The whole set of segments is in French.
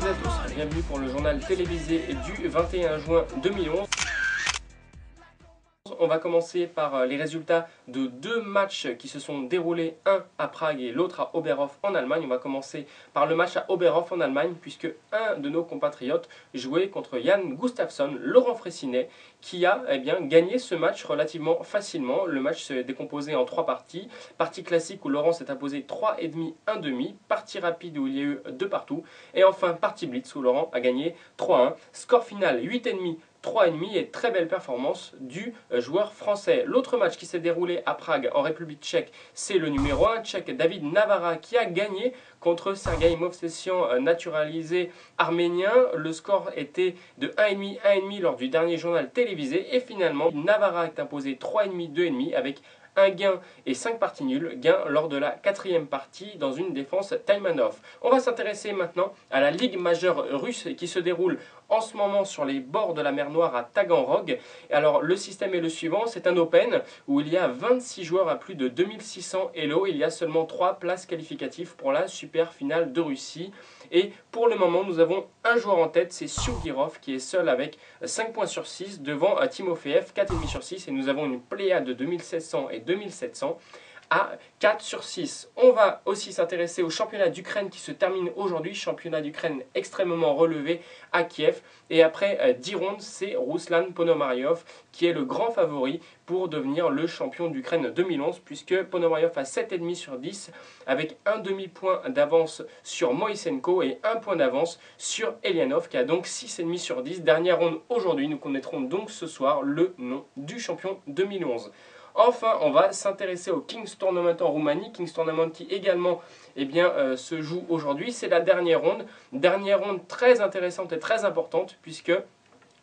à tous, bienvenue pour le journal télévisé du 21 juin 2011. On va commencer par les résultats de deux matchs qui se sont déroulés, un à Prague et l'autre à Oberhof en Allemagne. On va commencer par le match à Oberhof en Allemagne puisque un de nos compatriotes jouait contre Jan Gustafsson, Laurent Fraissinet, qui a gagné ce match relativement facilement. Le match s'est décomposé en trois parties. Partie classique où Laurent s'est imposé 3,5, 1,5. Partie rapide où il y a eu 2 partout. Et enfin partie blitz où Laurent a gagné 3-1. Score final 8,5. 3,5 et très belle performance du joueur français. L'autre match qui s'est déroulé à Prague en République tchèque, c'est le numéro 1 tchèque David Navara qui a gagné contre Sergei Movsesian, naturalisé arménien. Le score était de 1,5, 1,5 lors du dernier journal télévisé et finalement Navara est imposé 3,5, 2,5 avec un gain et 5 parties nulles, gain lors de la 4e partie dans une défense time and off. On va s'intéresser maintenant à la Ligue majeure russe qui se déroule en ce moment sur les bords de la mer Noire à Taganrog. Alors le système est le suivant, c'est un Open où il y a 26 joueurs à plus de 2600 Elo. Il y a seulement 3 places qualificatives pour la super finale de Russie. Et pour le moment, nous avons un joueur en tête, c'est Sukhirov qui est seul avec 5 points sur 6 devant Timofeev, 4,5 sur 6. Et nous avons une pléiade de 2700 et 2700 à 4 sur 6. On va aussi s'intéresser au championnat d'Ukraine qui se termine aujourd'hui. Championnat d'Ukraine extrêmement relevé à Kiev. Et après 10 rondes, c'est Ruslan Ponomariov qui est le grand favori pour devenir le champion d'Ukraine 2011 puisque Ponomariov a 7,5 sur 10 avec un demi-point d'avance sur Moisenko et 1 point d'avance sur Elianov qui a donc 6,5 sur 10. Dernière ronde aujourd'hui, nous connaîtrons donc ce soir le nom du champion 2011. Enfin, on va s'intéresser au Kings Tournament en Roumanie. Kings Tournament qui également se joue aujourd'hui. C'est la dernière ronde. Dernière ronde très intéressante et très importante puisque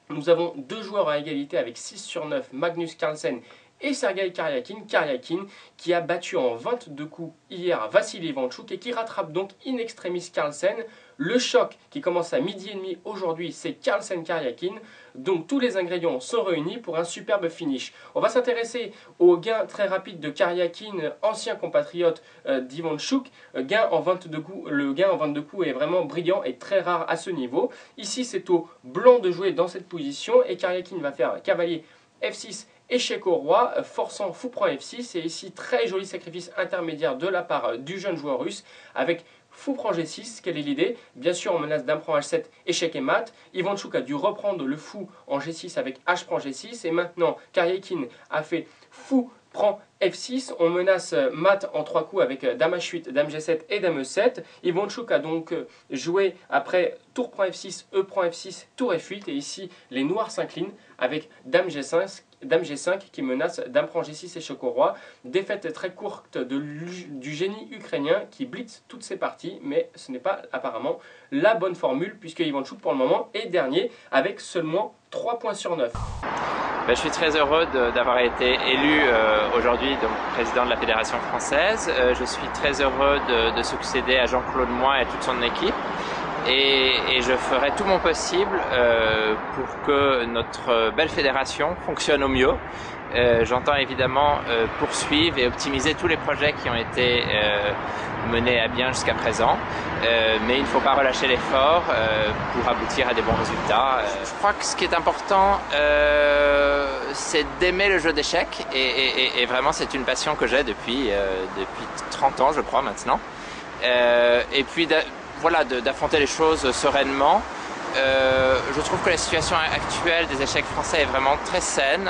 nous avons deux joueurs à égalité avec 6 sur 9, Magnus Carlsen et Sergei Karyakin. Karyakin qui a battu en 22 coups hier Vassili Ivanchuk et qui rattrape donc in extremis Carlsen. Le choc qui commence à 12h30 aujourd'hui, c'est Carlsen-Karyakin. Donc tous les ingrédients sont réunis pour un superbe finish. On va s'intéresser au gain très rapide de Karyakin, ancien compatriote d'Ivanchuk. Gain en 22 coups. Le gain en 22 coups est vraiment brillant et très rare à ce niveau. Ici, c'est au blanc de jouer dans cette position et Karyakin va faire cavalier F6 échec au roi, forçant fou prend F6. Et ici, très joli sacrifice intermédiaire de la part du jeune joueur russe avec fou prend G6. Quelle est l'idée? Bien sûr, on menace dame prend H7, échec et mat. Ivanchuk a dû reprendre le fou en G6 avec H prend G6. Et maintenant, Karyakin a fait fou prend F6, on menace mat en 3 coups avec dame H8, dame G7 et dame E7. Ivanchuk a donc joué après tour prend F6, E prend F6, tour F8. Et ici, les noirs s'inclinent avec dame G5 qui menace dame prend G6 et choc au roi. Défaite très courte du génie ukrainien qui blitz toutes ses parties, mais ce n'est pas apparemment la bonne formule puisque Ivanchuk pour le moment est dernier avec seulement 3 points sur 9. Je suis très heureux d'avoir été élu aujourd'hui président de la Fédération française. Je suis très heureux de succéder à Jean-Claude Moy et toute son équipe. Et je ferai tout mon possible pour que notre belle fédération fonctionne au mieux. J'entends évidemment poursuivre et optimiser tous les projets qui ont été menés à bien jusqu'à présent, mais il ne faut pas relâcher l'effort pour aboutir à des bons résultats. Je crois que ce qui est important, c'est d'aimer le jeu d'échecs et vraiment c'est une passion que j'ai depuis 30 ans je crois maintenant. Et puis d'affronter les choses sereinement. Je trouve que la situation actuelle des échecs français est vraiment très saine.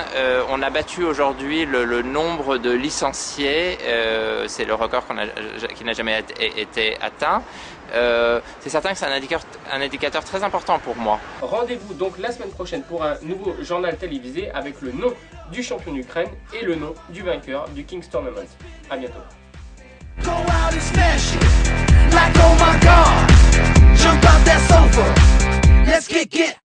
On a battu aujourd'hui le nombre de licenciés, c'est le record qui n'a jamais été atteint. C'est certain que c'est un indicateur très important pour moi. Rendez-vous donc la semaine prochaine pour un nouveau journal télévisé avec le nom du champion d'Ukraine et le nom du vainqueur du Kings Tournament. A bientôt. Go out and smash it, like oh my god, jump out that sofa, let's kick it.